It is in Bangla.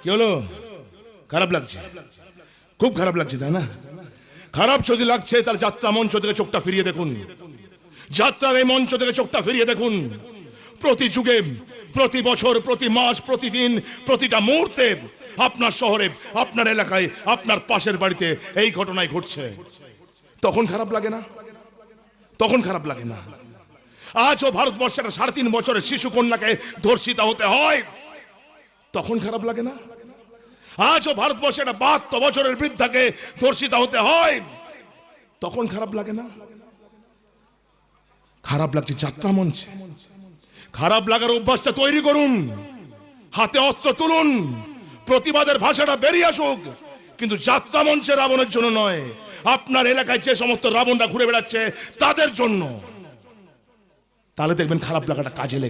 কি হলো? খারাপ লাগছে, খুব খারাপ লাগছে, তাই না? খারাপ যদি লাগছে তাহলে যাত্রা মঞ্চ থেকে চোখটা ফিরিয়ে দেখুন। যাত্রার এই মঞ্চ থেকে চোখটা ফিরিয়ে দেখুন। প্রতি যুগে, প্রতি বছর, প্রতি মাস, প্রতিদিন, প্রতিটা মুহূর্তে আপনার শহরে, আপনার এলাকায়, আপনার পাশের বাড়িতে এই ঘটনাই ঘটছে। তখন খারাপ লাগে না? তখন খারাপ লাগে না? আজও ভারতবর্ষের 3.5 বছরের শিশু কন্যাকে ধর্ষিতা হতে হয়, তখন খারাপ লাগে না? আজও ভারতবর্ষের 72 বছরের বৃদ্ধাকে ধর্ষিতা হতে হয়, তখন খারাপ লাগে না? খারাপ লাগছে যাত্রা মঞ্চে। খারাপ লাগার অভ্যাসটা তৈরি করুন, হাতে অস্ত্র তুলুন, প্রতিবাদের ভাষাটা বেরিয়ে আসুক, কিন্তু যাত্রা মঞ্চে রাবণের জন্য নয়, আপনার এলাকায় যে সমস্ত রাবণরা ঘুরে বেড়াচ্ছে তাদের জন্য। তাহলে দেখবেন খারাপ লাগাটা কাজে লেগে